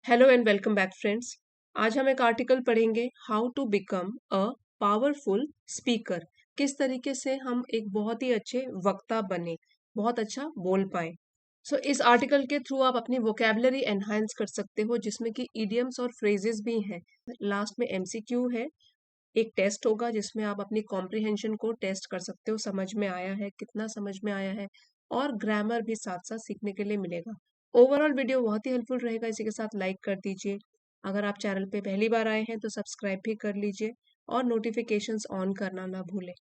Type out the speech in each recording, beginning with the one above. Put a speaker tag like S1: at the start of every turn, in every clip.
S1: Hello and welcome back friends. आज हम एक आर्टिकल पढ़ेंगे how to become a powerful speaker. किस तरीके से हम एक बहुत ही अच्छे वक्ता बने, बहुत अच्छा बोल पाए। इस आर्टिकल के थ्रू आप अपनी वोकेबलरी एनहांस कर सकते हो, जिसमें कि इडियम्स और फ्रेजेस भी हैं। लास्ट में एमसीक्यू है, एक टेस्ट होगा जिसमें आप अपनी कॉम्प्रिहेंशन को टेस्ट कर सकते हो, समझ में आया है, कितना समझ में आया है, और ग्रामर भी साथ साथ सीखने के लिए मिलेगा। ओवरऑल वीडियो बहुत ही हेल्पफुल रहेगा, इसी के साथ लाइक कर दीजिए। अगर आप चैनल पे पहली बार आए हैं तो सब्सक्राइब भी कर लीजिए और नोटिफिकेशंस ऑन करना ना भूलें।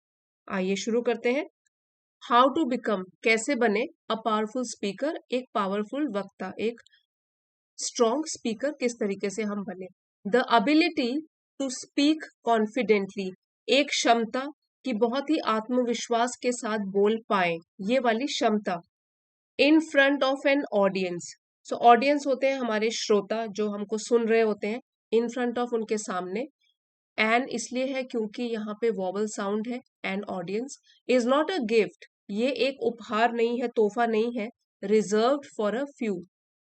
S1: आइए शुरू करते हैं। हाउ टू बिकम, कैसे बने अ पावरफुल स्पीकर, एक पावरफुल वक्ता, एक स्ट्रॉन्ग स्पीकर किस तरीके से हम बने। The ability to speak confidently, एक क्षमता कि बहुत ही आत्मविश्वास के साथ बोल पाए, ये वाली क्षमता। इन front of an audience, so audience होते हैं हमारे श्रोता जो हमको सुन रहे होते हैं। इन फ्रंट ऑफ, उनके सामने। एन इसलिए है क्योंकि यहाँ पे वॉवल साउंड है। N audience is not a gift, ये एक उपहार नहीं है, तोहफा नहीं है। रिजर्व्ड फॉर अ फ्यू,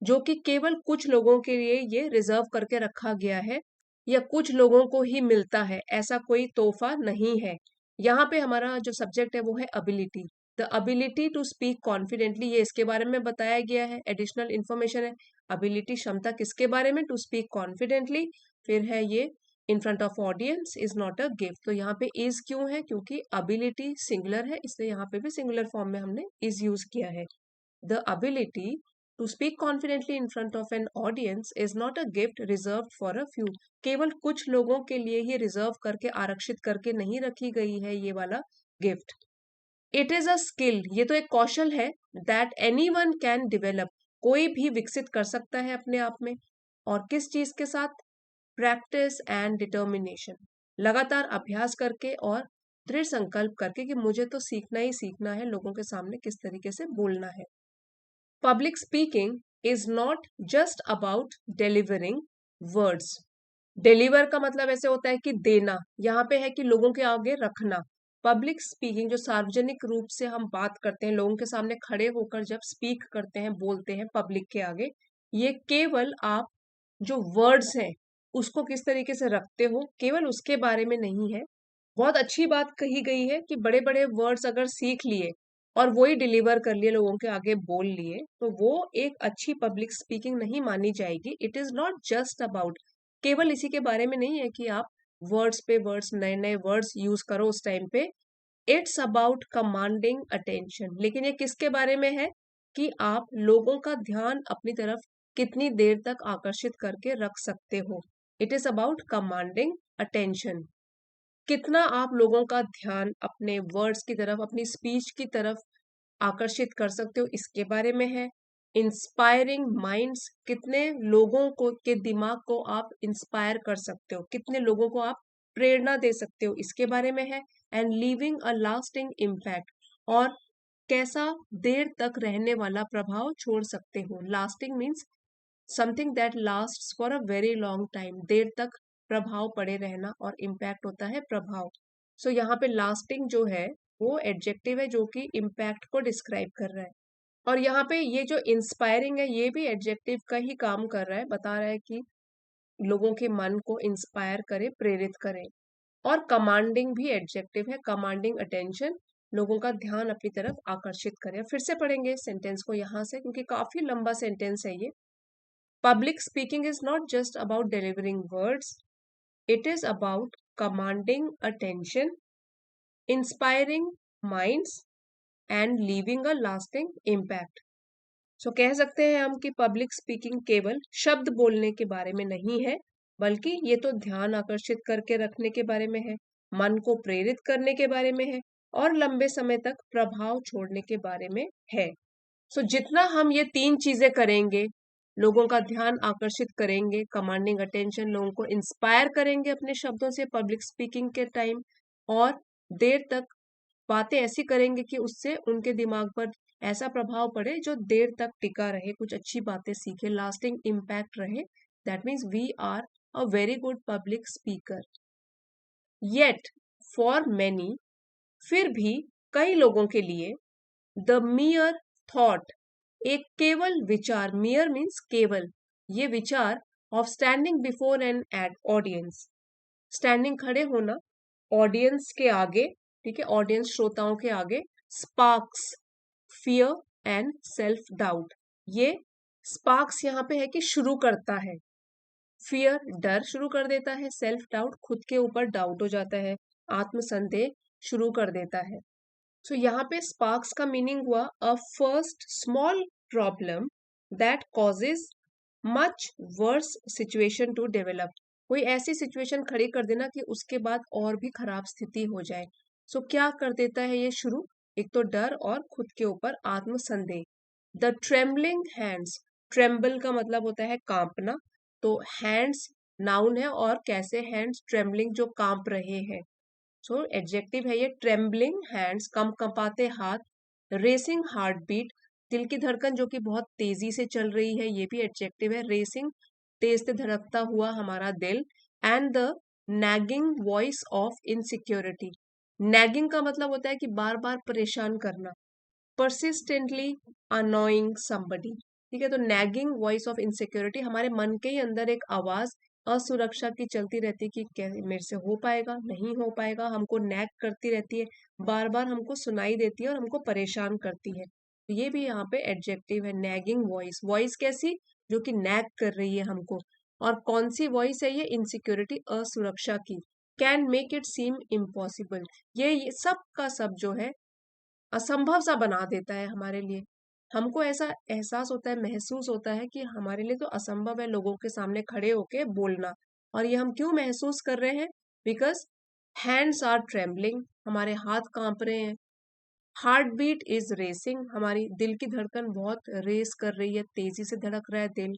S1: जो कि केवल कुछ लोगों के लिए ये रिजर्व करके रखा गया है, या कुछ लोगों को ही मिलता है, ऐसा कोई तोहफा नहीं है। यहाँ पे हमारा जो सब्जेक्ट है वो है ability. The ability to speak confidently, ये इसके बारे में बताया गया है, एडिशनल इंफॉर्मेशन है। अबिलिटी क्षमता किसके बारे में, टू स्पीक कॉन्फिडेंटली। फिर है ये इन front of audience is not a gift, तो यहाँ पे इज क्यों है, क्योंकि अबिलिटी सिंगुलर है, इसलिए यहाँ पे भी सिंगुलर फॉर्म में हमने इज यूज किया है। The ability to speak confidently in front of an audience is not a gift reserve for a few, केवल कुछ लोगों के लिए ही रिजर्व करके, आरक्षित करके नहीं रखी गई है ये वाला gift. It is a skill, ये तो एक कौशल है, that any one can develop, कोई भी विकसित कर सकता है अपने आप में। और किस चीज के साथ, प्रैक्टिस एंड डिटर्मिनेशन, लगातार अभ्यास करके और दृढ़ संकल्प करके कि मुझे तो सीखना ही सीखना है, लोगों के सामने किस तरीके से बोलना है। Public speaking is not just about delivering words. Deliver का मतलब ऐसे होता है कि देना, यहाँ पे है कि लोगों के आगे रखना। पब्लिक स्पीकिंग, जो सार्वजनिक रूप से हम बात करते हैं, लोगों के सामने खड़े होकर जब स्पीक करते हैं, बोलते हैं पब्लिक के आगे, ये केवल आप जो वर्ड्स हैं उसको किस तरीके से रखते हो, केवल उसके बारे में नहीं है। बहुत अच्छी बात कही गई है कि बड़े बड़े वर्ड्स अगर सीख लिए और वो ही डिलीवर कर लिए, लोगों के आगे बोल लिए, तो वो एक अच्छी पब्लिक स्पीकिंग नहीं मानी जाएगी। It is not just about, केवल इसी के बारे में नहीं है कि आप वर्ड्स पे वर्ड्स, नए नए वर्ड्स यूज करो उस टाइम पे। इट्स अबाउट कमांडिंग अटेंशन, लेकिन ये किसके बारे में है, कि आप लोगों का ध्यान अपनी तरफ कितनी देर तक आकर्षित करके रख सकते हो। It is about commanding attention, कितना आप लोगों का ध्यान अपने वर्ड्स की तरफ, अपनी स्पीच की तरफ आकर्षित कर सकते हो, इसके बारे में है। इंस्पायरिंग माइंड्स, कितने लोगों को के दिमाग को आप इंस्पायर कर सकते हो, कितने लोगों को आप प्रेरणा दे सकते हो, इसके बारे में है। And leaving a lasting impact, और कैसा देर तक रहने वाला प्रभाव छोड़ सकते हो। Lasting means something that lasts for a very long time, देर तक प्रभाव पड़े रहना, और इम्पैक्ट होता है प्रभाव। यहाँ पे लास्टिंग जो है वो एडजेक्टिव है जो कि इम्पैक्ट को डिस्क्राइब कर रहा है। और यहाँ पे ये जो इंस्पायरिंग है ये भी एडजेक्टिव का ही काम कर रहा है, बता रहा है कि लोगों के मन को इंस्पायर करे, प्रेरित करे। और कमांडिंग भी एडजेक्टिव है, कमांडिंग अटेंशन, लोगों का ध्यान अपनी तरफ आकर्षित करे। फिर से पढ़ेंगे सेंटेंस को यहाँ से, क्योंकि काफी लंबा सेंटेंस है ये। Public speaking is not just about delivering words, it is about commanding attention, inspiring minds, and leaving a lasting impact. कह सकते हैं हम कि पब्लिक स्पीकिंग केवल शब्द बोलने के बारे में नहीं है, बल्कि ये तो ध्यान आकर्षित करके रखने के बारे में है, मन को प्रेरित करने के बारे में है, और लंबे समय तक प्रभाव छोड़ने के बारे में है। जितना हम ये तीन चीजें करेंगे, लोगों का ध्यान आकर्षित करेंगे, कमांडिंग अटेंशन, लोगों को इंस्पायर करेंगे अपने शब्दों से पब्लिक स्पीकिंग के टाइम, और देर तक बातें ऐसी करेंगे कि उससे उनके दिमाग पर ऐसा प्रभाव पड़े जो देर तक टिका रहे, कुछ अच्छी बातें सीखे, लास्टिंग इम्पैक्ट रहे, that means we are a very good public speaker. Yet for many, फिर भी कई लोगों के लिए, द मियर थॉट, एक केवल विचार, मियर मीन्स केवल, ये विचार of standing before an ad audience. Standing खड़े होना ऑडियंस के आगे, ठीक है, ऑडियंस श्रोताओं के आगे। Sparks fear and self doubt. ये स्पार्क्स यहाँ पे है कि शुरू करता है, फियर डर शुरू कर देता है, सेल्फ डाउट खुद के ऊपर डाउट हो जाता है, आत्मसंदेह शुरू कर देता है। सो यहाँ पे स्पार्क्स का मीनिंग हुआ a first small problem that causes much worse situation to develop. कोई ऐसी सिचुएशन खड़ी कर देना कि उसके बाद और भी खराब स्थिति हो जाए। सो क्या कर देता है ये शुरू? एक तो डर और खुद के ऊपर आत्मसंदेह। द ट्रेम्बलिंग हैंड्स, ट्रेम्बल का मतलब होता है कांपना, तो हैंड्स नाउन है और कैसे हैंड्स? ट्रेम्बलिंग, जो कांप रहे हैं। सो एडजेक्टिव है ये ट्रेम्बलिंग हैंड्स, कंपाते हाथ। रेसिंग हार्ट बीट, दिल की धड़कन जो कि बहुत तेजी से चल रही है, ये भी एडजेक्टिव है। रेसिंग तेज से धड़कता हुआ हमारा दिल। And the nagging voice of insecurity, nagging का मतलब होता है कि बार बार परेशान करना। persistently annoying somebody, ठीक है। तो नैगिंग वॉइस ऑफ इनसिक्योरिटी, हमारे मन के ही अंदर एक आवाज असुरक्षा की चलती रहती है कि मेरे से हो पाएगा, नहीं हो पाएगा, हमको नैग करती रहती है, बार बार हमको सुनाई देती है और हमको परेशान करती है। तो ये भी यहाँ पे एडजेक्टिव है, नैगिंग वॉइस। वॉइस कैसी? जो कि नैग कर रही है हमको। और कौन सी वॉइस है ये? इनसिक्योरिटी, असुरक्षा की। Can make it seem impossible, ये सब का सब जो है असंभव सा बना देता है हमारे लिए। हमको ऐसा एहसास होता है, महसूस होता है कि हमारे लिए तो असंभव है लोगों के सामने खड़े होके बोलना। और ये हम क्यों महसूस कर रहे हैं? बिकॉज हैंड्स आर ट्रेम्बलिंग, हमारे हाथ कांप रहे हैं। हार्ट बीट इज रेसिंग, हमारी दिल की धड़कन बहुत रेस कर रही है, तेजी से धड़क रहा है दिल।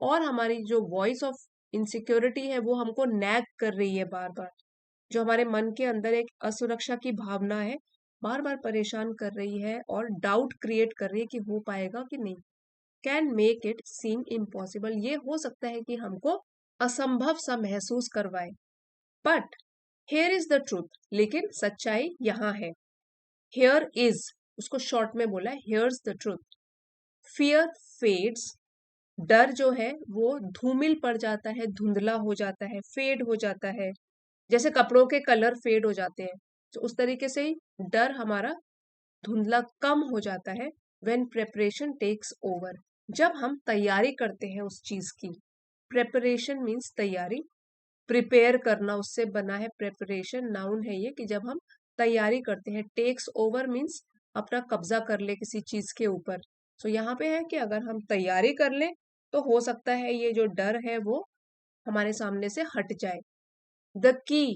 S1: और हमारी जो वॉइस ऑफ इनसिक्योरिटी है वो हमको नैग कर रही है बार बार, जो हमारे मन के अंदर एक असुरक्षा की भावना है, बार बार परेशान कर रही है और डाउट क्रिएट कर रही है कि हो पाएगा कि नहीं। Can make it seem impossible, ये हो सकता है कि हमको असंभव सा महसूस करवाए। But here is the truth, लेकिन सच्चाई यहाँ है। हियर इज, उसको शॉर्ट में बोला है, here's the truth. Fear fades, डर जो है वो धूमिल पड़ जाता है, धुंधला हो जाता है, फेड हो जाता है, जैसे कपड़ों के कलर फेड हो जाते हैं। तो उस तरीके से ही डर हमारा धुंधला कम हो जाता है। व्हेन प्रेपरेशन टेक्स ओवर, जब हम तैयारी करते हैं उस चीज की। प्रेपरेशन मीन्स तैयारी, प्रिपेयर करना उससे बना है प्रेपरेशन, नाउन है ये, कि जब हम तैयारी करते हैं। टेक्स ओवर मीन्स अपना कब्जा कर ले किसी चीज के ऊपर। सो यहाँ पे है कि अगर हम तैयारी कर लें तो हो सकता है ये जो डर है वो हमारे सामने से हट जाए। The key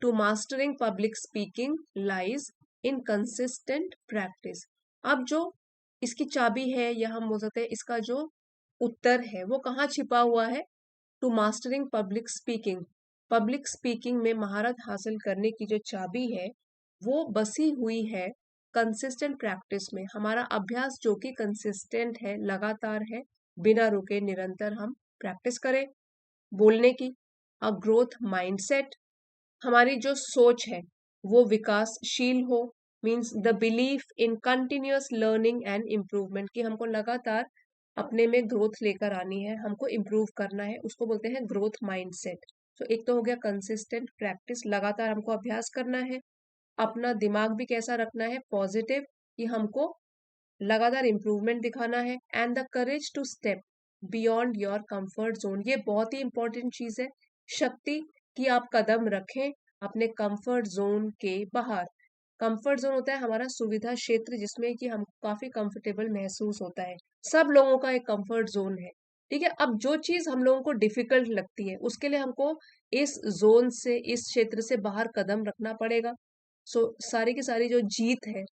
S1: to mastering public speaking lies in consistent practice। अब जो इसकी चाबी है, या हम बोल सकते हैं इसका जो उत्तर है, वो कहाँ छिपा हुआ है? To mastering public speaking, public speaking में महारत हासिल करने की जो चाबी है वो बसी हुई है कंसिस्टेंट प्रैक्टिस में। हमारा अभ्यास जो कि कंसिस्टेंट है, लगातार है, बिना रुके निरंतर हम प्रैक्टिस करें बोलने की। अ ग्रोथ माइंडसेट, हमारी जो सोच है वो विकासशील हो। Means the belief in continuous learning and improvement, कि हमको लगातार अपने में ग्रोथ लेकर आनी है, हमको इम्प्रूव करना है, उसको बोलते हैं ग्रोथ माइंडसेट। तो एक तो हो गया कंसिस्टेंट प्रैक्टिस, लगातार हमको अभ्यास करना है। अपना दिमाग भी कैसा रखना है? पॉजिटिव, कि हमको लगातार इम्प्रूवमेंट दिखाना है। And the courage to step beyond your comfort zone, ये बहुत ही इंपॉर्टेंट चीज है। शक्ति कि आप कदम रखें अपने कंफर्ट जोन के बाहर। कंफर्ट जोन होता है हमारा सुविधा क्षेत्र, जिसमें कि हम काफी कंफर्टेबल महसूस होता है। सब लोगों का एक कंफर्ट जोन है, ठीक है। अब जो चीज हम लोगों को डिफिकल्ट लगती है उसके लिए हमको इस जोन से, इस क्षेत्र से बाहर कदम रखना पड़ेगा। सो सारी की सारी जो जीत है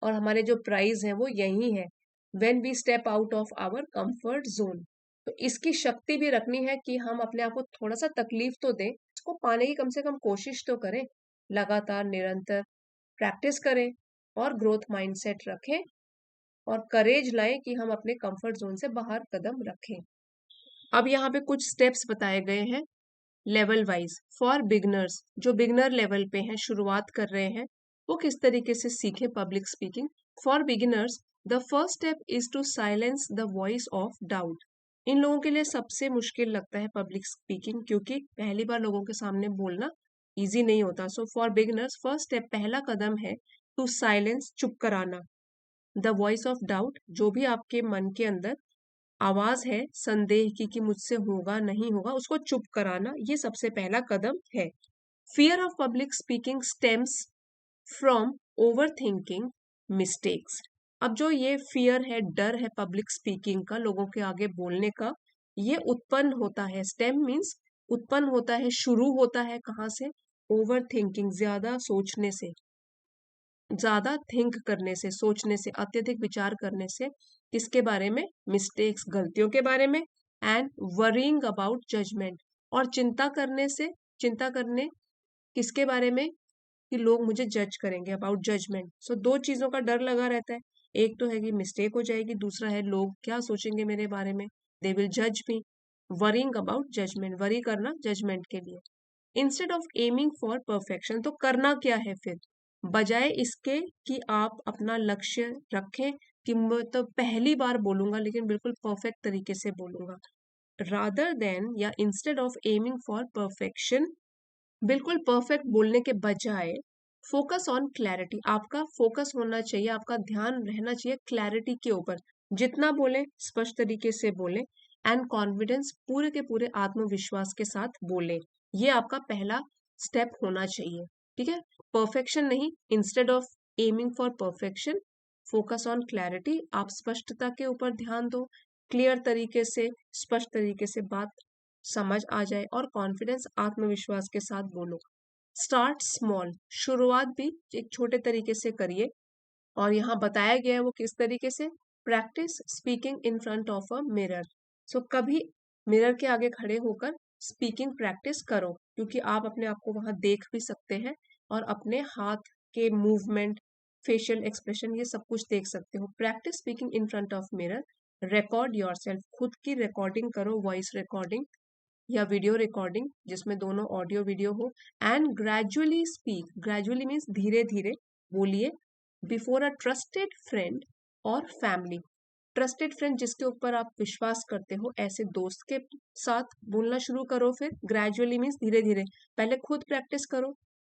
S1: और हमारे जो प्राइज है वो यही है, when we step out of our comfort zone. तो इसकी शक्ति भी रखनी है कि हम अपने आप को थोड़ा सा तकलीफ तो दें, इसको पाने की कम से कम कोशिश तो करें, लगातार निरंतर प्रैक्टिस करें और ग्रोथ माइंडसेट रखें और करेज लाएं कि हम अपने कंफर्ट जोन से बाहर कदम रखें। अब यहाँ पे कुछ स्टेप्स बताए गए हैं लेवल वाइज फॉर बिगनर्स, जो बिगनर लेवल पे हैं, शुरुआत कर रहे हैं, वो किस तरीके से सीखे public speaking. For beginners the first step is to silence the voice of doubt. इन लोगों के लिए सबसे मुश्किल लगता है पब्लिक स्पीकिंग, क्योंकि पहली बार लोगों के सामने बोलना इजी नहीं होता। So for beginners first step, पहला कदम है टू साइलेंस, चुप कराना द वॉइस ऑफ डाउट, जो भी आपके मन के अंदर आवाज है संदेह की कि मुझसे होगा नहीं होगा, उसको चुप कराना, ये सबसे पहला कदम है। Fear of public speaking stems from over thinking mistakes. अब जो ये फियर है, डर है पब्लिक स्पीकिंग का, लोगों के आगे बोलने का, ये उत्पन्न होता है, स्टेम मीन्स उत्पन्न होता है, शुरू होता है कहाँ से? ओवर थिंकिंग, ज्यादा सोचने से, ज्यादा थिंक करने से, सोचने से, अत्यधिक विचार करने से। किसके बारे में? मिस्टेक्स, गलतियों के बारे में। एंड वरिंग अबाउट जजमेंट, और चिंता करने से, चिंता करने किसके बारे में? कि लोग मुझे जज करेंगे, अबाउट जजमेंट। सो दो चीजों का डर लगा रहता है, एक तो है कि मिस्टेक हो जाएगी, दूसरा है लोग क्या सोचेंगे मेरे बारे में, दे विल जज मी। वरिंग अबाउट जजमेंट, वरी करना जजमेंट के लिए। Instead of aiming for perfection, तो करना क्या है फिर? बजाय इसके कि आप अपना लक्ष्य रखें कि मैं तो पहली बार बोलूंगा लेकिन बिल्कुल परफेक्ट तरीके से बोलूंगा, रादर देन, या instead of aiming for perfection, बिल्कुल परफेक्ट बोलने के बजाय फोकस ऑन क्लैरिटी, आपका फोकस होना चाहिए, आपका ध्यान रहना चाहिए क्लैरिटी के ऊपर। जितना बोले स्पष्ट तरीके से बोले, एंड कॉन्फिडेंस, पूरे के पूरे आत्मविश्वास के साथ बोले। ये आपका पहला स्टेप होना चाहिए, ठीक है? परफेक्शन नहीं, instead of aiming for perfection, focus on clarity, आप स्पष्टता के ऊपर ध्यान दो, क्लियर तरीके से, स्पष्ट तरीके से बात समझ आ जाए, और कॉन्फिडेंस, आत्मविश्वास के साथ बोलो। स्टार्ट स्मॉल, शुरुआत भी एक छोटे तरीके से करिए, और यहाँ बताया गया है वो किस तरीके से। Practice speaking in front of a mirror, so कभी मिरर के आगे खड़े होकर स्पीकिंग प्रैक्टिस करो, क्योंकि आप अपने आप को वहां देख भी सकते हैं, और अपने हाथ के मूवमेंट, फेशियल एक्सप्रेशन, ये सब कुछ देख सकते हो। Practice speaking in front of mirror, record yourself, खुद की रिकॉर्डिंग करो, वॉइस रिकॉर्डिंग या वीडियो रिकॉर्डिंग, जिसमें दोनों ऑडियो वीडियो हो। And gradually speak, gradually means धीरे धीरे बोलिए, बिफोर अ ट्रस्टेड फ्रेंड और फैमिली। ट्रस्टेड फ्रेंड, जिसके ऊपर आप विश्वास करते हो, ऐसे दोस्त के साथ बोलना शुरू करो। फिर ग्रेजुअली मीन्स धीरे धीरे, पहले खुद प्रैक्टिस करो,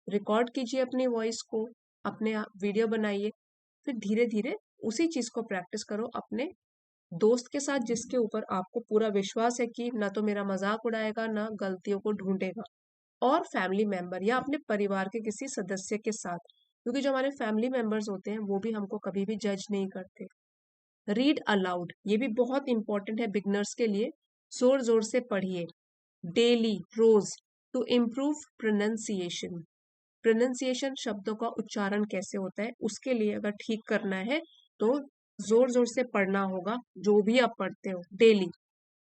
S1: रिकॉर्ड कीजिए अपनी वॉइस को, अपने वीडियो बनाइए, फिर धीरे धीरे उसी चीज को प्रैक्टिस करो अपने दोस्त के साथ, जिसके ऊपर आपको पूरा विश्वास है कि ना तो मेरा मजाक उड़ाएगा, ना गलतियों को ढूंढेगा। और फैमिली मेंबर या अपने परिवार के किसी सदस्य के साथ, क्योंकि जो हमारे फैमिली मेंबर्स होते हैं वो भी हमको कभी भी जज नहीं करते। रीड अलाउड, ये भी बहुत इंपॉर्टेंट है बिगनर्स के लिए, जोर जोर से पढ़िए, डेली, रोज, टू इम्प्रूव प्रोनाउंसिएशन। प्रोनाउंसिएशन, शब्दों का उच्चारण कैसे होता है, उसके लिए अगर ठीक करना है तो जोर जोर से पढ़ना होगा, जो भी आप पढ़ते हो डेली।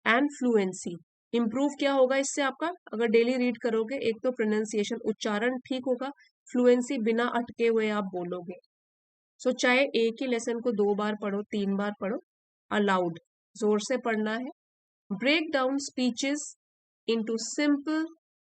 S1: एंड फ्लुएंसी, इम्प्रूव क्या होगा इससे आपका? अगर डेली रीड करोगे, एक तो प्रोनाउंसिएशन, उच्चारण ठीक होगा, फ्लुएंसी, बिना अटके हुए आप बोलोगे। सो चाहे एक ही लेसन को 2 बार पढ़ो, 3 बार पढ़ो, अलाउड, जोर से पढ़ना है। Break down speeches into simple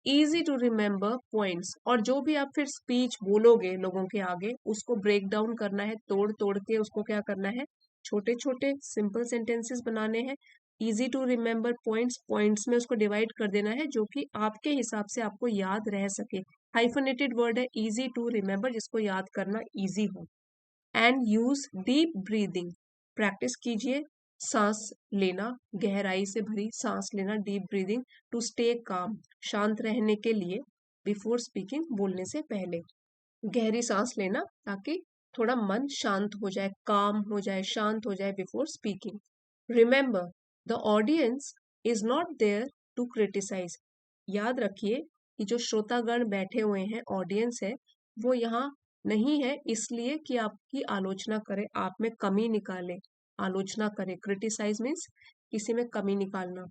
S1: easy to remember points, और जो भी आप फिर स्पीच बोलोगे लोगों के आगे, उसको ब्रेक डाउन करना है, तोड़ तोड़ के उसको क्या करना है, छोटे छोटे सिंपल सेंटेंसेस बनाने हैं। Easy to remember points, points में उसको डिवाइड कर देना है, जो कि आपके हिसाब से आपको याद रह सके। हाइफनेटेड वर्ड है इजी टू रिमेम्बर, जिसको याद करना इजी हो। And use deep breathing, practice कीजिए सांस लेना, गहराई से भरी सांस लेना, deep breathing, to stay calm, शांत रहने के लिए, बिफोर स्पीकिंग, बोलने से पहले गहरी सांस लेना, ताकि थोड़ा मन शांत हो जाए, काम हो जाए, शांत हो जाए before speaking. Remember, the audience is not there to criticise, याद रखिए कि जो श्रोतागण बैठे हुए हैं, ऑडियंस है, वो यहाँ नहीं है इसलिए कि आपकी आलोचना करे, आप में कमी निकाले, आलोचना करे। क्रिटिसाइज मीन्स किसी में कमी निकालना।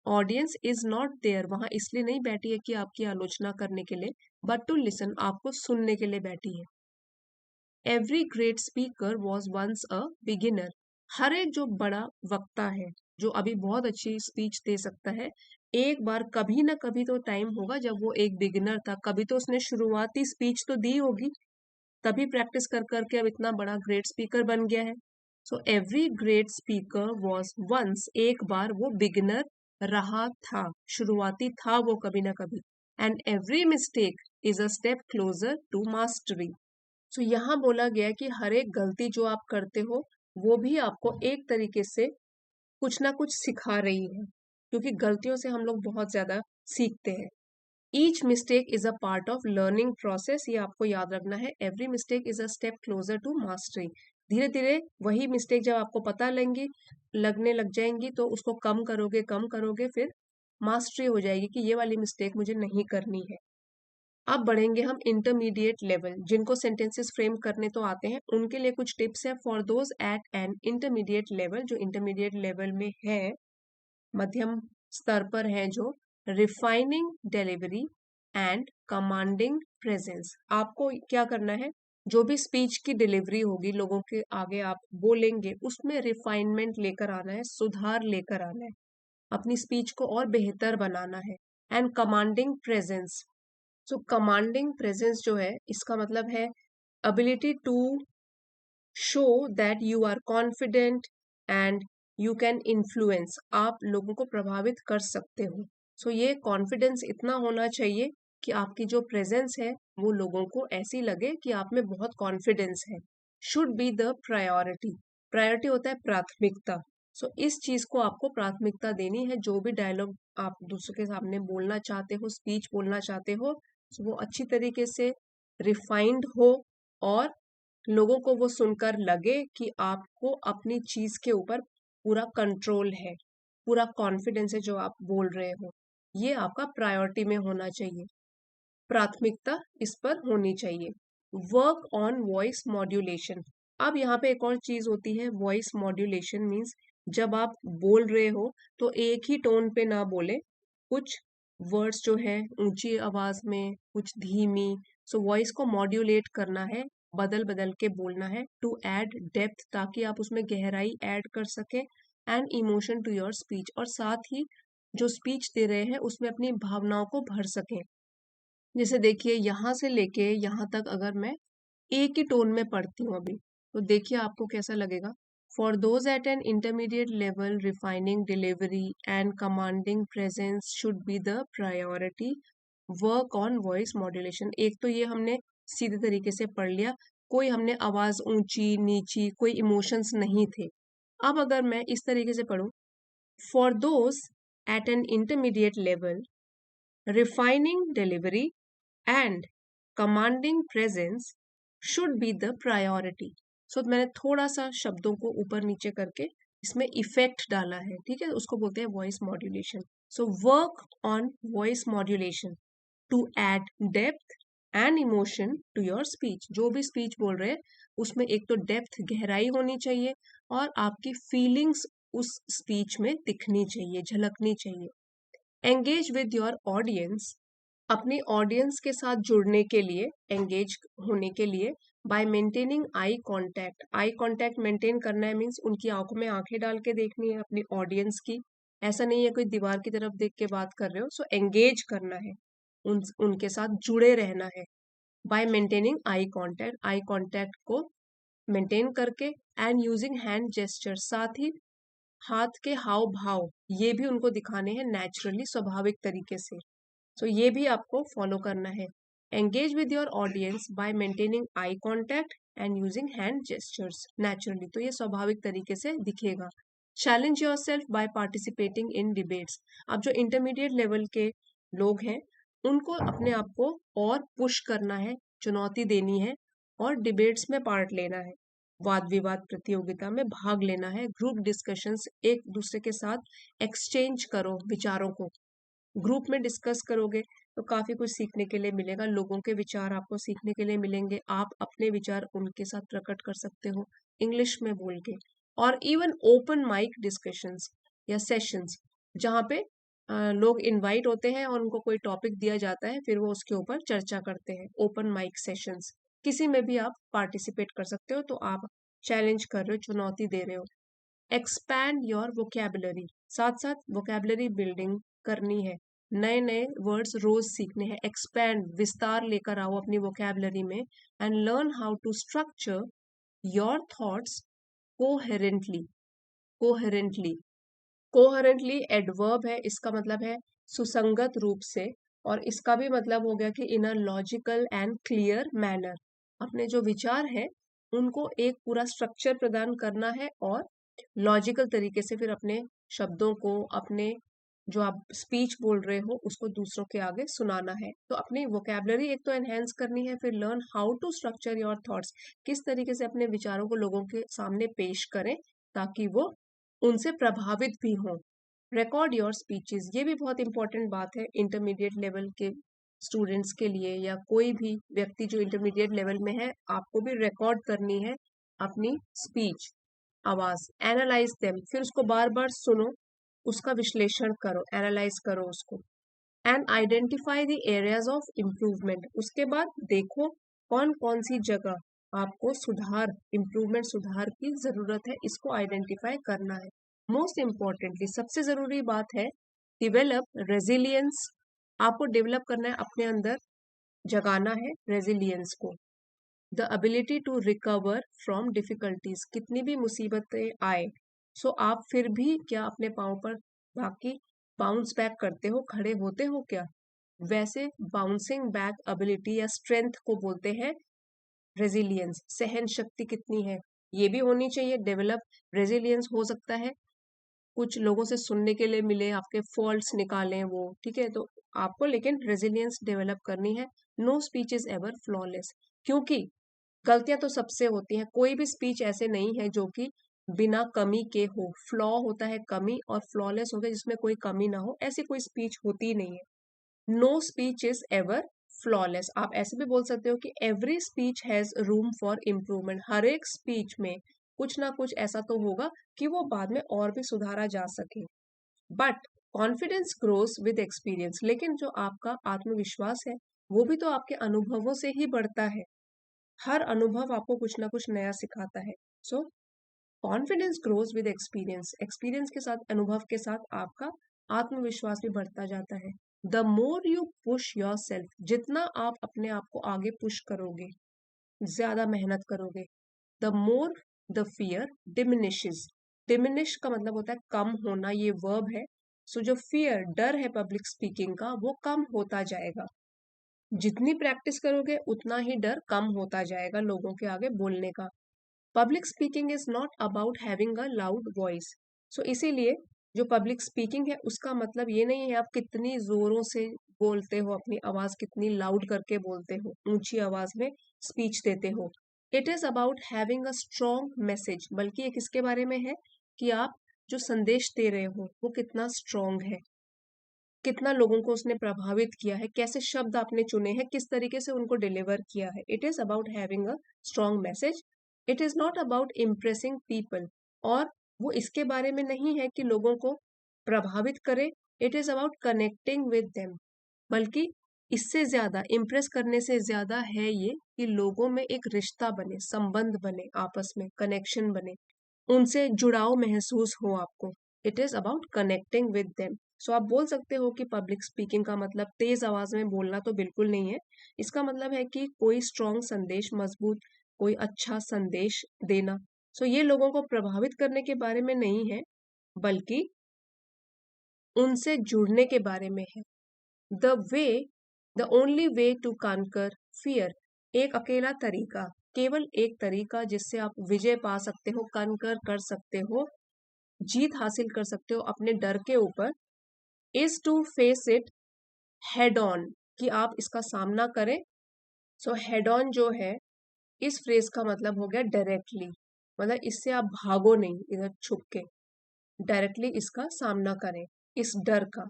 S1: ऑडियंस इज नॉट देयर, वहां इसलिए नहीं बैठी है कि आपकी आलोचना करने के लिए, बट टू लिसन, आपको सुनने के लिए बैठी है। Every great speaker was once a beginner, हर एक जो बड़ा वक्ता है, जो अभी बहुत अच्छी स्पीच दे सकता है, एक बार कभी ना कभी तो टाइम होगा जब वो एक बिगिनर था, कभी तो उसने शुरुआती स्पीच तो दी होगी, तभी प्रैक्टिस कर करके अब इतना बड़ा ग्रेट स्पीकर बन गया है। So every great speaker was once, एक बार वो बिगिनर रहा था, शुरुआती था वो कभी ना कभी। And every mistake is a step closer to mastery. So यहाँ बोला गया कि हर एक गलती जो आप करते हो वो भी आपको एक तरीके से कुछ ना कुछ सिखा रही है, क्योंकि गलतियों से हम लोग बहुत ज्यादा सीखते हैं। Each mistake is a part of learning process, ये आपको याद रखना है। Every mistake is a step closer to mastery. धीरे धीरे वही मिस्टेक जब आपको पता लगने लग जाएंगी तो उसको कम करोगे, फिर मास्टरी हो जाएगी कि ये वाली मिस्टेक मुझे नहीं करनी है। अब बढ़ेंगे हम इंटरमीडिएट लेवल, जिनको सेंटेंसेस फ्रेम करने तो आते हैं उनके लिए कुछ टिप्स है for those at an intermediate level, जो इंटरमीडिएट लेवल में है, मध्यम स्तर पर है जो। Refining delivery and commanding presence, आपको क्या करना है, जो भी स्पीच की डिलीवरी होगी, लोगों के आगे आप बोलेंगे, उसमें रिफाइनमेंट लेकर आना है, सुधार लेकर आना है, अपनी स्पीच को और बेहतर बनाना है। And commanding presence, so commanding presence जो है इसका मतलब है ability to show that you are confident and you can influence, आप लोगों को प्रभावित कर सकते हो। सो ये कॉन्फिडेंस इतना होना चाहिए कि आपकी जो प्रेजेंस है वो लोगों को ऐसी लगे कि आप में बहुत कॉन्फिडेंस है। Should be the priority, priority होता है प्राथमिकता। सो इस चीज को आपको प्राथमिकता देनी है, जो भी डायलॉग आप दूसरों के सामने बोलना चाहते हो, स्पीच बोलना चाहते हो, so वो अच्छी तरीके से रिफाइंड हो और लोगों को वो सुनकर लगे कि आपको अपनी चीज के ऊपर पूरा कंट्रोल है, पूरा कॉन्फिडेंस है जो आप बोल रहे हो। ये आपका प्रायोरिटी में होना चाहिए, प्राथमिकता इस पर होनी चाहिए। वर्क ऑन वॉइस मॉड्यूलेशन, अब यहाँ पे एक और चीज होती है वॉइस मॉड्यूलेशन, मीन्स जब आप बोल रहे हो तो एक ही टोन पे ना बोले, कुछ वर्ड्स जो है ऊंची आवाज में, कुछ धीमी। सो वॉइस को मॉड्यूलेट करना है, बदल बदल के बोलना है, टू ऐड डेप्थ, ताकि आप उसमें गहराई ऐड कर सके, and emotion to your speech, और साथ ही जो स्पीच दे रहे हैं उसमें अपनी भावनाओं को भर सके। जैसे देखिए यहाँ से लेके यहाँ तक अगर मैं एक ही टोन में पढ़ती हूँ अभी, तो देखिए आपको कैसा लगेगा। For those at an intermediate level, refining delivery and commanding presence should be the priority, work on voice modulation. एक तो ये हमने सीधे तरीके से पढ़ लिया, कोई हमने आवाज ऊंची नीची, कोई इमोशंस नहीं थे। अब अगर मैं इस तरीके से पढ़ूं, for those at an intermediate level, refining delivery and commanding presence should be the priority. So मैंने थोड़ा सा शब्दों को ऊपर नीचे करके इसमें इफेक्ट डाला है, ठीक है, उसको बोलते हैं voice modulation. So work on voice modulation to add depth and emotion to your speech, जो भी स्पीच बोल रहे हैं उसमें एक तो डेप्थ गहराई होनी चाहिए और आपकी फीलिंग्स उस स्पीच में दिखनी चाहिए, झलकनी चाहिए। एंगेज विद योर ऑडियंस, अपनी ऑडियंस के साथ जुड़ने के लिए, एंगेज होने के लिए, bye maintaining eye contact, eye contact maintain करना है, मीन्स उनकी आंखों में आंखें डाल के देखनी है अपनी ऑडियंस की, ऐसा नहीं है कोई दीवार की तरफ देख के बात कर रहे हो। सो एंगेज करना है, उनके साथ जुड़े रहना है। बाय मेंटेनिंग आई कांटेक्ट को मेंटेन करके, एंड यूजिंग हैंड जेस्चर, साथ ही हाथ के हाव भाव ये भी उनको दिखाने हैं नेचुरली, स्वाभाविक तरीके से। सो ये भी आपको फॉलो करना है। Engage with your audience bye maintaining eye contact and using hand gestures naturally, तो ये स्वाभाविक तरीके से दिखेगा। Challenge your self by participating in debates, अब जो इंटरमीडिएट लेवल के लोग हैं उनको अपने आप को और पुश करना है, चुनौती देनी है और डिबेट्स में पार्ट लेना है, वाद विवाद प्रतियोगिता में भाग लेना है, ग्रुप डिस्कशंस, एक दूसरे के साथ एक्सचेंज करो विचारों को, ग्रुप में डिस्कस करोगे तो काफी कुछ सीखने के लिए मिलेगा, लोगों के विचार आपको सीखने के लिए मिलेंगे, आप अपने विचार उनके साथ प्रकट कर सकते हो इंग्लिश में बोल के। और इवन ओपन माइक डिस्कशंस या सेशंस, जहाँ पे लोग इनवाइट होते हैं और उनको कोई टॉपिक दिया जाता है, फिर वो उसके ऊपर चर्चा करते हैं, ओपन माइक सेशंस, किसी में भी आप पार्टिसिपेट कर सकते हो, तो आप चैलेंज कर रहे हो, चुनौती दे रहे हो। एक्सपैंड योर वोकेबुलरी, साथ साथ वोकेबुलरी बिल्डिंग करनी है, नए नए वर्ड्स रोज सीखने हैं, एक्सपैंड विस्तार लेकर आओ अपनी वोकेबुलरी में, and learn how to structure your thoughts coherently, coherently, coherently adverb है, इसका मतलब है सुसंगत रूप से, और इसका भी मतलब हो गया कि in a logical and clear manner, अपने जो विचार है उनको एक पूरा स्ट्रक्चर प्रदान करना है और लॉजिकल तरीके से फिर अपने शब्दों को, अपने जो आप स्पीच बोल रहे हो उसको दूसरों के आगे सुनाना है। तो अपनी वोकेबलरी एक तो एनहेंस करनी है, फिर learn how to structure your thoughts, किस तरीके से अपने विचारों को लोगों के सामने पेश करें ताकि वो उनसे प्रभावित भी हों। रिकॉर्ड योर स्पीचेस, ये भी बहुत इंपॉर्टेंट बात है इंटरमीडिएट लेवल के स्टूडेंट्स के लिए, या कोई भी व्यक्ति जो इंटरमीडिएट लेवल में है, आपको भी रिकॉर्ड करनी है अपनी स्पीच, आवाज। एनालाइज देम, फिर उसको बार बार सुनो, उसका विश्लेषण करो, एनालाइज करो उसको। And identify the areas of improvement, उसके बाद देखो कौन कौन सी जगह आपको सुधार, इम्प्रूवमेंट, सुधार की जरूरत है, इसको आइडेंटिफाई करना है। मोस्ट इम्पॉर्टेंटली सबसे जरूरी बात है डिवेलप रेजिलियंस, आपको डेवलप करना है, अपने अंदर जगाना है रेजिलियंस को। The ability to recover from difficulties, कितनी भी मुसीबतें आए सो आप फिर भी क्या अपने पाँव पर बाकी बाउंस बैक करते हो, खड़े होते हो क्या, वैसे बाउंसिंग बैक एबिलिटी या स्ट्रेंथ को बोलते हैं रेजिलियंस। सहन शक्ति कितनी है ये भी होनी चाहिए। डेवलप रेजिलियंस हो सकता है कुछ लोगों से सुनने के लिए मिले, आपके फॉल्ट्स निकालें वो, ठीक है, तो आपको लेकिन रेजिलियंस डेवलप करनी है। No speech is ever flawless, क्योंकि गलतियां तो सबसे होती हैं, कोई भी स्पीच ऐसे नहीं है जो कि बिना कमी के हो। फ्लॉ होता है कमी, और फ्लॉलेस होता है जिसमें कोई कमी ना हो, ऐसी कोई स्पीच होती ही नहीं है। No speech is ever flawless, आप ऐसे भी बोल सकते हो कि every speech has room for improvement, हर एक स्पीच में कुछ ना कुछ ऐसा तो होगा कि वो बाद में और भी सुधारा जा सके। But confidence grows with experience, लेकिन जो आपका आत्मविश्वास है वो भी तो आपके अनुभवों से ही बढ़ता है। हर अनुभव आपको कुछ ना कुछ नया सिखाता है। सो confidence grows with experience, experience के साथ, अनुभव के साथ आपका आत्मविश्वास भी बढ़ता जाता है। The more you push your self, जितना आप अपने आप को आगे पुश करोगे, ज्यादा मेहनत करोगे, the more the fear diminishes, diminish का मतलब होता है कम होना, ये वर्ब है। सो जो फियर, डर है पब्लिक स्पीकिंग का, वो कम होता जाएगा। जितनी प्रैक्टिस करोगे उतना ही डर कम होता जाएगा लोगों के आगे बोलने का। Public speaking is not about having a loud voice, so इसीलिए जो पब्लिक स्पीकिंग है उसका मतलब ये नहीं है आप कितनी जोरों से बोलते हो, अपनी आवाज कितनी लाउड करके बोलते हो, ऊंची आवाज में स्पीच देते हो। It is about having a strong message, बल्कि ये किसके बारे में है कि आप जो संदेश दे रहे हो वो कितना स्ट्रॉन्ग है, कितना लोगों को उसने प्रभावित किया है, कैसे शब्द आपने चुने हैं, किस तरीके से उनको डिलीवर किया है। It is about having a strong message, it is not about impressing people, और वो इसके बारे में नहीं है कि लोगों को प्रभावित करे, it is about connecting with them, बल्कि इससे ज्यादा, इम्प्रेस करने से ज्यादा है ये कि लोगों में एक रिश्ता बने, संबंध बने, आपस में कनेक्शन बने, उनसे जुड़ाव महसूस हो आपको। It is about connecting with them. So आप बोल सकते हो कि पब्लिक स्पीकिंग का मतलब तेज आवाज में बोलना तो बिल्कुल नहीं है। इसका मतलब है कि कोई स्ट्रॉन्ग संदेश, मजबूत कोई अच्छा संदेश देना। सो ये लोगों को प्रभावित करने के बारे में नहीं है, बल्कि उनसे जुड़ने के बारे में है। The way, the only way to conquer fear, एक अकेला तरीका, केवल एक तरीका जिससे आप विजय पा सकते हो, कॉन्कर कर सकते हो, जीत हासिल कर सकते हो अपने डर के ऊपर, is to face it head on, कि आप इसका सामना करें। सो हेड ऑन जो है, इस फ्रेज का मतलब हो गया डायरेक्टली, मतलब इससे आप भागो नहीं इधर छुप के, डायरेक्टली इसका सामना करें, इस डर का।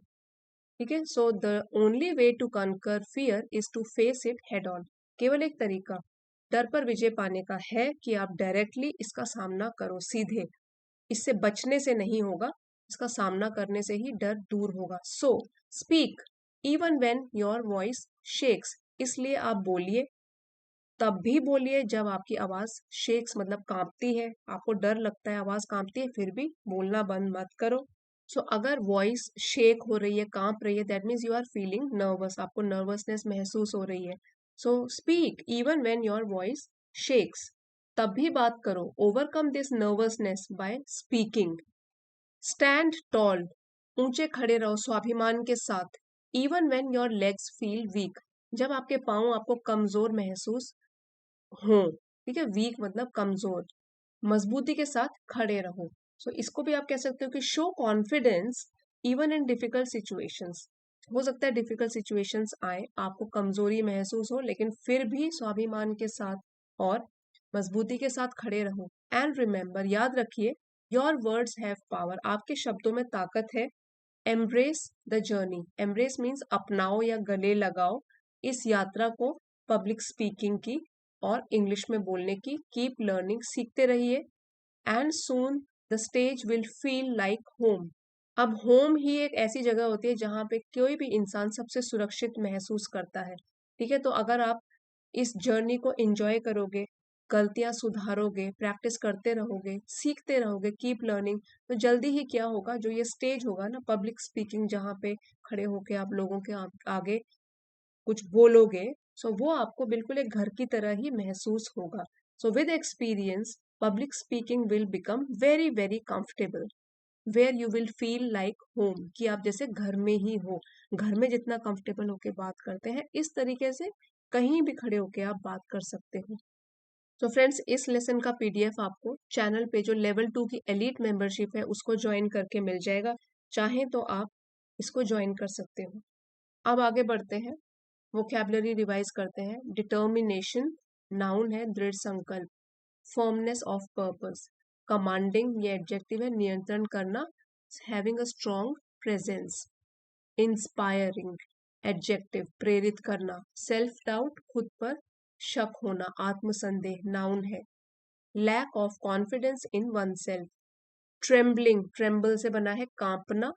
S1: ठीक है, so the only way to conquer fear is to face it head on, केवल एक तरीका डर पर विजय पाने का है कि आप डायरेक्टली इसका सामना करो, सीधे, इससे बचने से नहीं होगा, इसका सामना करने से ही डर दूर होगा। सो speak even when your voice shakes, इसलिए आप बोलिए, तब भी बोलिए जब आपकी आवाज शेक्स मतलब कांपती है, आपको डर लगता है, आवाज कांपती है, फिर भी बोलना बंद मत करो। सो अगर वॉइस शेक हो रही है, कांप रही है, that means you are feeling nervous, आपको नर्वसनेस महसूस हो रही है। So speak even when your voice shakes, तभी बात करो। Overcome this nervousness by speaking. Stand tall, ऊंचे खड़े रहो स्वाभिमान के साथ। Even when your legs feel weak, जब आपके पाँव आपको कमजोर महसूस हो, ठीक है, वीक मतलब कमजोर, मजबूती के साथ खड़े रहो। सो इसको भी आप कह सकते हो कि show confidence even in difficult situations. हो सकता है डिफिकल्ट सिचुएशंस आए, आपको कमजोरी महसूस हो, लेकिन फिर भी स्वाभिमान के साथ और मजबूती के साथ खड़े रहो। एंड रिमेंबर, याद रखिए, योर वर्ड्स हैव पावर, आपके शब्दों में ताकत है। Embrace the journey, embrace means अपनाओ या गले लगाओ इस यात्रा को, पब्लिक स्पीकिंग की और इंग्लिश में बोलने की। कीप लर्निंग, सीखते रहिए। And soon the stage will feel like home. अब होम ही एक ऐसी जगह होती है जहाँ पे कोई भी इंसान सबसे सुरक्षित महसूस करता है, ठीक है। तो अगर आप इस जर्नी को एंजॉय करोगे, गलतियां सुधारोगे, प्रैक्टिस करते रहोगे, सीखते रहोगे, कीप लर्निंग, तो जल्दी ही क्या होगा, जो ये स्टेज होगा ना पब्लिक स्पीकिंग, जहाँ पे खड़े होके आप लोगों के आगे कुछ बोलोगे, सो वो आपको बिल्कुल एक घर की तरह ही महसूस होगा। So with experience public speaking will become very very comfortable, where you will feel like home, कि आप जैसे घर में ही हो। घर में जितना कंफर्टेबल होके बात करते हैं, इस तरीके से कहीं भी खड़े होके आप बात कर सकते हो। तो फ्रेंड्स, इस लेसन का पीडीएफ आपको चैनल पे जो लेवल 2 की एलीट मेंबरशिप है उसको ज्वाइन करके मिल जाएगा। चाहें तो आप इसको ज्वाइन कर सकते हो। अब आगे बढ़ते हैं, वोकैबुलरी रिवाइज करते हैं। डिटर्मिनेशन, नाउन है, दृढ़ संकल्प। फर्मनेस ऑफ पर्पस, कमांडिंग, ये एडजेक्टिव है, नियंत्रण करना। Having a strong presence. Inspiring, adjective, प्रेरित करना। सेल्फ डाउट, खुद पर शक होना, आत्मसंदेह, नाउन है। Lack of confidence in oneself. Trembling, tremble से बना है, कांपना,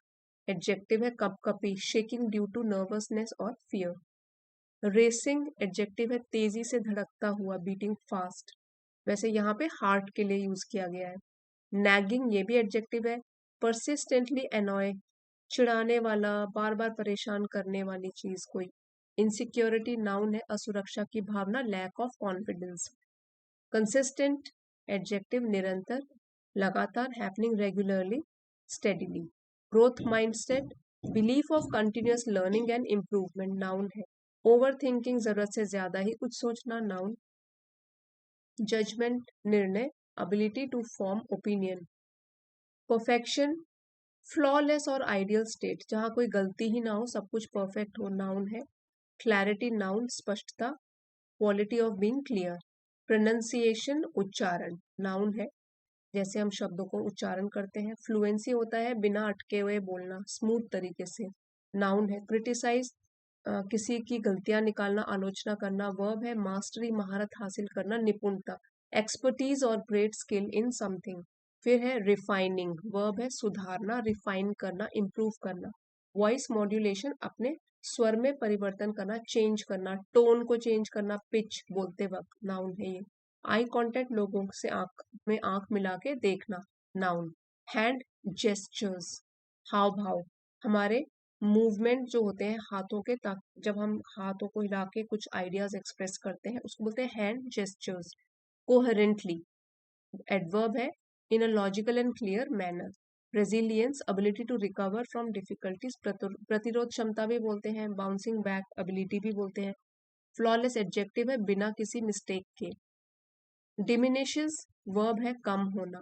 S1: एडजेक्टिव है, कपकपी, शेकिंग ड्यू टू नर्वसनेस और फियर। रेसिंग, एडजेक्टिव है, तेजी से धड़कता हुआ, बीटिंग फास्ट, वैसे यहाँ पे हार्ट के लिए यूज किया गया है। नैगिंग, ये भी एडजेक्टिव है, परसिस्टेंटली एनॉय, चिढ़ाने वाला, बार बार परेशान करने वाली चीज कोई। इनसिक्योरिटी, नाउन है, असुरक्षा की भावना, lack of confidence. Consistent, adjective, निरंतर, लगातार, happening regularly, steadily. Growth mindset, belief of continuous learning and improvement, noun है। ओवर थिंकिंग, जरूरत से ज्यादा ही कुछ सोचना, नाउन। जजमेंट, निर्णय, ability to form opinion. Perfection, flawless और आइडियल स्टेट, जहां कोई गलती ही ना हो, सब कुछ परफेक्ट हो, नाउन है। क्लैरिटी, नाउन, स्पष्टता, quality of being clear. Pronunciation, उच्चारण, नाउन है, जैसे हम शब्दों को उच्चारण करते हैं। फ्लुएंसी होता है बिना अटके हुए बोलना, स्मूथ तरीके से, नाउन है। क्रिटिसाइज, किसी की गलतियां निकालना, आलोचना करना, वर्ब है। मास्टरी, महारत हासिल करना, निपुणता। एक्सपर्टीज और ग्रेट स्किल इन समथिंग। फिर है रिफाइनिंग, वर्ब है, सुधारना, रिफाइन करना, इम्प्रूव करना। वॉइस मॉड्यूलेशन, अपने स्वर में परिवर्तन करना, चेंज करना, टोन को चेंज करना, पिच बोलते वक्त, नाउन है ये। आई कांटेक्ट, लोगों से आंख में आंख मिला के देखना, नाउन। हैंड जेस्चर्स, हाव भाव, हमारे मूवमेंट जो होते हैं हाथों के, जब हम हाथों को हिला के कुछ आइडियाज एक्सप्रेस करते हैं, उसको बोलते हैं हैंड जेस्चर्स। कोहेरेंटली, एडवर्ब है, in a logical and clear manner. Resilience, ability to recover from difficulties, प्रतिरोध क्षमता भी बोलते हैं, बाउंसिंग बैक एबिलिटी भी बोलते हैं। फ्लॉलेस, एडजेक्टिव है, बिना किसी मिस्टेक के। डिमिनिशेस, वर्ब है, कम होना।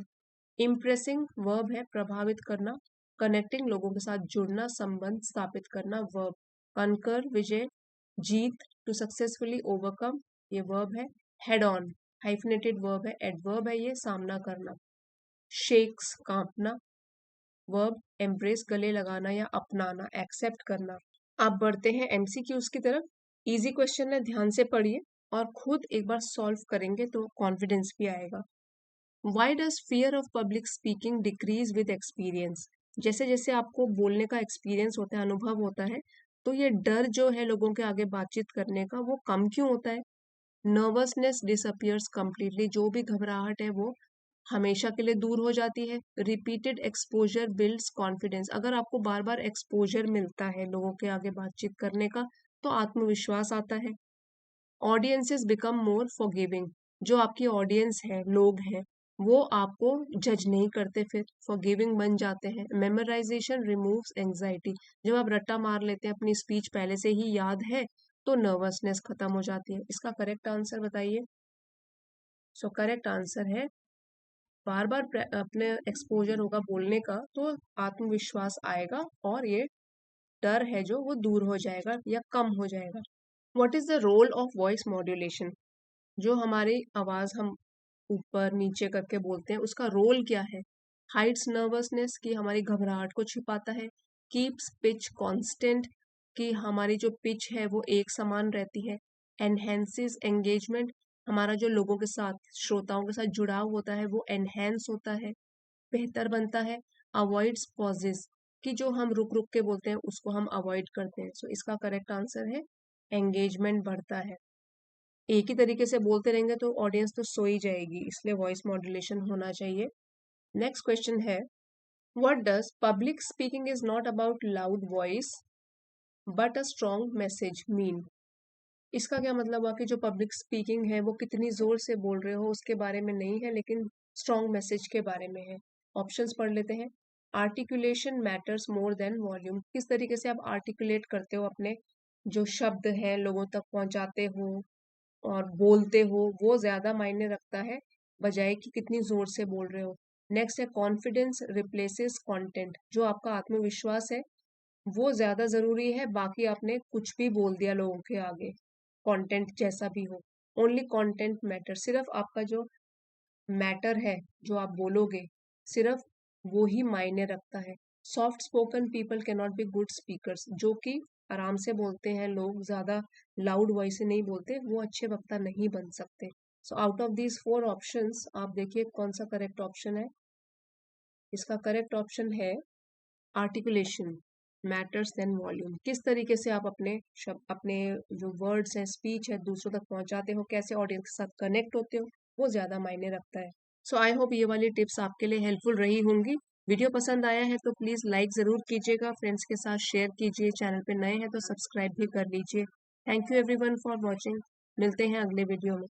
S1: इम्प्रेसिंग, वर्ब है, प्रभावित करना। कनेक्टिंग, लोगों के साथ जुड़ना, संबंध स्थापित करना, वर्ब। कनकर, विजय, जीत, टू सक्सेसफुली ओवरकम, ये वर्ब है। हेड ऑन, हाइफनेटेड वर्ब है, एडवर्ब है ये, सामना करना। Shakes, कांपना, verb. एम्ब्रेस, गले लगाना या अपनाना, एक्सेप्ट करना। आप बढ़ते हैं एमसीक्यूज की तरफ। इजी क्वेश्चन है, ध्यान से पढ़िए और खुद एक बार सॉल्व करेंगे तो कॉन्फिडेंस भी आएगा। Why does fear of public speaking decrease with experience? जैसे जैसे आपको बोलने का एक्सपीरियंस होता है, अनुभव होता है, तो ये डर जो है लोगों के आगे बातचीत करने का, वो कम क्यों होता है? नर्वसनेस डिसअपियर्स कंप्लीटली, जो भी घबराहट है वो हमेशा के लिए दूर हो जाती है। रिपीटेड एक्सपोजर बिल्ड्स कॉन्फिडेंस, अगर आपको बार बार एक्सपोजर मिलता है लोगों के आगे बातचीत करने का, तो आत्मविश्वास आता है। ऑडियंसेस बिकम मोर फॉरगिविंग, जो आपकी ऑडियंस है, लोग हैं, वो आपको जज नहीं करते, फिर फॉरगिविंग बन जाते हैं। मेमोराइजेशन रिमूव्स एंजाइटी, जब आप रट्टा मार लेते हैं, अपनी स्पीच पहले से ही याद है, तो नर्वसनेस खत्म हो जाती है। इसका करेक्ट आंसर बताइए। सो करेक्ट आंसर है, बार बार अपने एक्सपोजर होगा बोलने का तो आत्मविश्वास आएगा और ये डर है जो वो दूर हो जाएगा या कम हो जाएगा। What is the role of voice modulation? जो हमारी आवाज हम ऊपर नीचे करके बोलते हैं, उसका रोल क्या है? हाइड्स नर्वसनेस, की हमारी घबराहट को छिपाता है। कीप्स पिच कांस्टेंट, कि हमारी जो पिच है वो एक समान रहती है। एनहेंसेस एंगेजमेंट, हमारा जो लोगों के साथ, श्रोताओं के साथ जुड़ाव होता है वो एनहेंस होता है, बेहतर बनता है। अवॉइड्स पॉजेस, कि जो हम रुक रुक के बोलते हैं उसको हम अवॉइड करते हैं। सो इसका करेक्ट आंसर है एंगेजमेंट बढ़ता है। एक ही तरीके से बोलते रहेंगे तो ऑडियंस तो सो ही जाएगी, इसलिए वॉइस मॉड्यूलेशन होना चाहिए। नेक्स्ट क्वेश्चन है, what does public speaking is not about loud voice but a strong message mean? इसका क्या मतलब हुआ कि जो पब्लिक स्पीकिंग है वो कितनी जोर से बोल रहे हो उसके बारे में नहीं है, लेकिन स्ट्रॉन्ग मैसेज के बारे में है। ऑप्शंस पढ़ लेते हैं। Articulation matters more than volume, किस तरीके से आप आर्टिकुलेट करते हो, अपने जो शब्द है लोगों तक पहुंचाते हो और बोलते हो, वो ज्यादा मायने रखता है बजाय कि कितनी जोर से बोल रहे हो। नेक्स्ट है, कॉन्फिडेंस रिप्लेसेस कंटेंट, जो आपका आत्मविश्वास है वो ज्यादा जरूरी है, बाकी आपने कुछ भी बोल दिया लोगों के आगे, कंटेंट जैसा भी हो। ओनली कंटेंट मैटर, सिर्फ आपका जो मैटर है जो आप बोलोगे, सिर्फ वो ही मायने रखता है। Soft spoken people can not be good speakers, जो कि आराम से बोलते हैं लोग, ज्यादा लाउड वॉइस से नहीं बोलते, वो अच्छे वक्ता नहीं बन सकते। So out of these 4 options आप देखिए कौन सा करेक्ट ऑप्शन है। इसका करेक्ट ऑप्शन है आर्टिकुलेशन मैटर्स देन वॉल्यूम। किस तरीके से आप अपने शब्द, अपने जो वर्ड्स हैं, स्पीच है, दूसरों तक पहुंचाते हो, कैसे ऑडियंस के साथ कनेक्ट होते हो, वो ज्यादा मायने रखता है। सो आई होप ये वाली टिप्स आपके लिए हेल्पफुल रही होंगी। वीडियो पसंद आया है तो प्लीज लाइक जरूर कीजिएगा, फ्रेंड्स के साथ शेयर कीजिए, चैनल पे नए हैं तो सब्सक्राइब भी कर लीजिए। Thank you everyone for watching. मिलते हैं अगले वीडियो में।